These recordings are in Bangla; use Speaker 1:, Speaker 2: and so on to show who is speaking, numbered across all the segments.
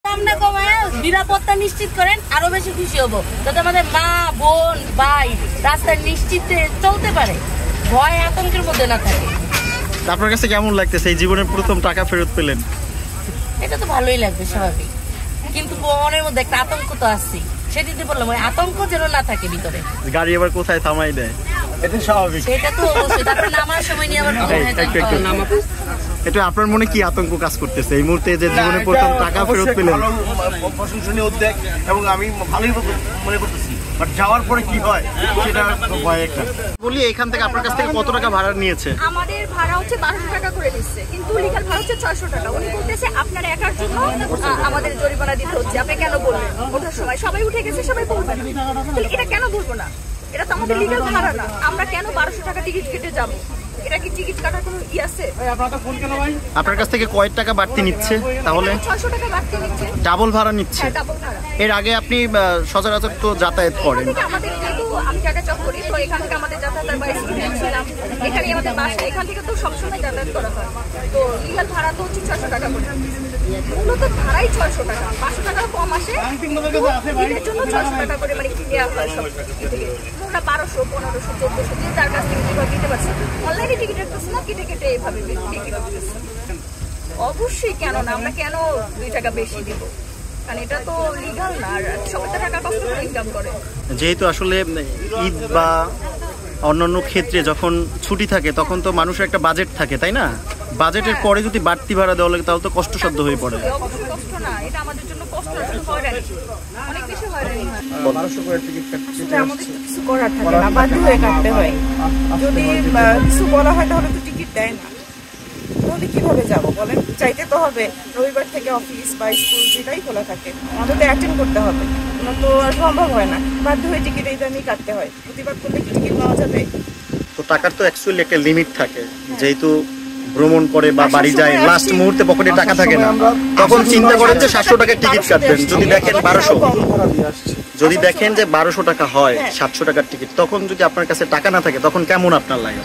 Speaker 1: দামটা কমায় নিরাপত্তা নিশ্চিত করেন, আরো বেশি খুশি হবো, যাতে আমাদের মা বোন ভাই রাস্তায় নিশ্চিতে চলতে পারে, ভয় আতঙ্কের মধ্যে না থাকে।
Speaker 2: আপনার কাছে কেমন লাগতেছে এই জীবনের প্রথম টাকা ফেরত পেলেন?
Speaker 1: এটা তো ভালোই লাগবে স্বাভাবিক, কিন্তু মনের মধ্যে একটা আতঙ্ক তো আছে, সেটিতে বললাম ওই আতঙ্ক যেন না থাকে ভিতরে।
Speaker 2: গাড়ি এবার কোথায় থামাই দেয় এটা স্বাভাবিক,
Speaker 1: সেটা তো অবশ্যই। তারপরে নামার সময় নিয়ে আবার
Speaker 2: এটা আপনার মনে কি আতঙ্ক কাজ করতেছে এই মুহূর্তে যে জীবনে প্রথম টাকা ফেরত পেলেন?
Speaker 3: প্রশংসনীয় উদ্যোগ এবং আমি ভালোই মনে করতেছি, বাট যাওয়ার পরে কি হয় সেটা ভয় একটা।
Speaker 2: বলি এখান থেকে আপনার কাছ থেকে কত টাকা ভাড়া নিয়েছে?
Speaker 4: আমাদের ভাড়া হচ্ছে 1200 টাকা করে নিচ্ছে, কিন্তু লিগ্যাল ভাড়া হচ্ছে 600 টাকা। উনি বলতেছে আপনার একার জন্য আমাদের জরিমানা দিতে হচ্ছে। আপনি কেন বলবেন? ওঠার সময় সবাই উঠে গেছে, সবাই বলবেন, এটা কেন বলবো না? এটা তো আমাদের লিগ্যাল ভাড়া না, আমরা কেন 1200 টাকা টিকিট কেটে যাবো? এটা কি টিকিট কাটার কোনো ই আছে?
Speaker 2: আপনার কাছ থেকে কয় টাকা বাড়তি নিচ্ছে তাহলে?
Speaker 4: 600 টাকা বাড়তি নিচ্ছে,
Speaker 2: ডাবল ভাড়া নিচ্ছে।
Speaker 4: ডাবল ভাড়া।
Speaker 2: এর আগে আপনি সচরাচর তো যাতায়াত করেন?
Speaker 4: আমাদের যেহেতু আমি জায়গা চক করি, তো এখান থেকে আমাদের যাতায়াতের বা স্টুডেন্ট ছিলাম, এখানে আমাদের বাসা, এখান থেকে তো সবসময় যাতায়াত করা হয়। তো লিগ্যাল ভাড়া তো হচ্ছে 600 টাকা করে, মূলত ভাড়াই 600 টাকা, 500 টাকা কম আসে এর জন্য 600 টাকা করে মানে কি দেওয়া হয় সব থেকে। আমরা 1200 1500 1400 যে তার কাছ থেকে যেভাবে দিতে পারছি, অনলাইনে টিকিট কাটতেছি না, কেটে কেটে এইভাবে টিকিট কাটতেছি। অবশ্যই কেন না, আমরা কেন 2 টাকা বেশি দিব? কারণ এটা তো লিগ্যাল না, আর সবাই টাকা কষ্ট করে ইনকাম করে।
Speaker 2: যেহেতু আসলে ঈদ বা অন্যান্য ক্ষেত্রে যখন ছুটি থাকে তখন তো মানুষের একটা বাজেট থাকে, তাই না? বাজেটের পরে যদি বাড়তি ভাড়া দেওয়া লাগে তাহলে তো কষ্টসাধ্য হয়ে পড়ে।
Speaker 4: অবশ্যই কষ্ট না, এটা আমাদের জন্য কষ্ট, হয়রানি, অনেক বেশি হয়রানি হয়।
Speaker 3: 1200 করে টিকিট কাটতে
Speaker 5: আমাদের তো কিছু করার থাকে না, বাধ্য হয়ে কাটতে হয়। যদি কিছু বলা হয় তাহলে তো টিকিট দেয় না, তাহলে কিভাবে যাব বলেন? চাইতে তো হবে, রবিবার থেকে অফিস বা স্কুল যেটাই খোলা থাকে আমাদের তো অ্যাটেন্ড করতে হবে, ওনার তো সম্ভব হয় না, বাধ্য হয়ে টিকিট এই দামেই কাটতে হয়। প্রতিবাদ করলে কি টিকিট পাওয়া যাবে?
Speaker 2: তো টাকার তো অ্যাকচুয়ালি একটা লিমিট থাকে, যেহেতু ভ্রমণ করে বা বাড়ি যায় লাস্ট মুহূর্তে পকেটে টাকা থাকে না, তখন চিন্তা করেন যে 700 টাকার টিকিট কাটবেন। যদি দেখেন 1200, যদি দেখেন যে 1200 টাকা হয় 700 টাকার টিকিট, তখন যদি আপনার কাছে টাকা না থাকে তখন কেমন আপনার লাগে?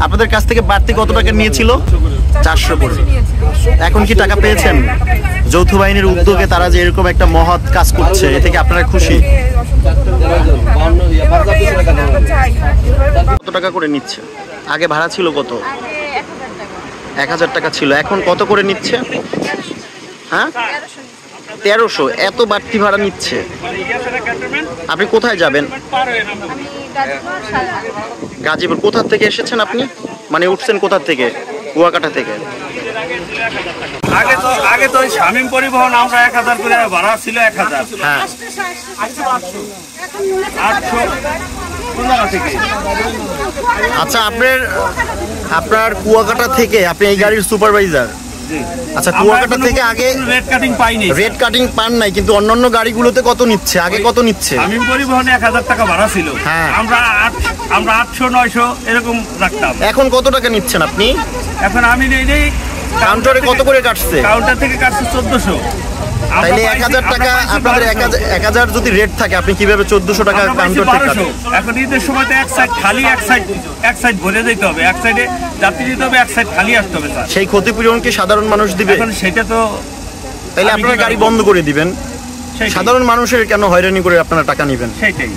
Speaker 2: আপনাদের কাছ থেকে বাড়তি কত টাকা নিয়েছিল? 400 করে। এখন কি টাকা পেয়েছেন? যৌথ বাহিনীর উদ্যোগে তারা যে এরকম একটা মহৎ কাজ করছে, এ থেকে আপনারা খুশি? কত টাকা করে নিচ্ছে? আগে ভাড়া ছিল কত? 1000 টাকা ছিল, এখন কত করে নিচ্ছে? হ্যাঁ 1300। এত বাড়তি ভাড়া নিচ্ছে। আপনি কোথায় যাবেন? গাজীপুর। কোথা থেকে এসেছেন আপনি? মানে উঠছেন কোথা থেকে? কুয়াকাটা থেকে।
Speaker 6: আগে তো শামীম পরিবহন আমরা 1000 করে ভাড়া ছিল, 1000।
Speaker 2: হ্যাঁ
Speaker 6: 800 থেকে।
Speaker 2: আচ্ছা, আপনার কুয়াকাটা থেকে আপনি এই গাড়ির সুপারভাইজার? আচ্ছা, কুয়াকাটা থেকে আগে
Speaker 6: রেড কাটিং পাইনি।
Speaker 2: রেড কাটিং পান নাই, কিন্তু অন্যান্য গাড়িগুলোতে কত নিচ্ছে? আগে কত নিচ্ছে?
Speaker 6: শামীম পরিবহনে 1000 টাকা ভাড়া ছিল।
Speaker 2: হ্যাঁ,
Speaker 6: আমরা 800 900 এরকম রাখতাম।
Speaker 2: এখন কত টাকা নিচ্ছেন আপনি?
Speaker 6: এখন আমি নেই
Speaker 2: কাউন্টারে কত করে কাটছে?
Speaker 6: কাউন্টার থেকে কাটছে 1400।
Speaker 2: তাইলে 1000 টাকা আপনাদের 1000 যদি রেট থাকে, আপনি কিভাবে 1400 টাকা কাউন্টার থেকে কাটেন?
Speaker 6: এখন ঈদের সময় তো এক সাইড খালি, এক সাইড ভরে যেতে হবে, এক সাইডে যাত্রী দিতে হবে, এক সাইড খালি আসতে হবে। স্যার,
Speaker 2: সেই ক্ষতিপূরণ কি সাধারণ মানুষ দিবে?
Speaker 6: এখন সেটা তো
Speaker 2: তাইলে আপনারা গাড়ি বন্ধ করে দিবেন। সাধারণ মানুষের কেন হয়রানি করে আপনারা টাকা নেবেন?
Speaker 6: সেটাই।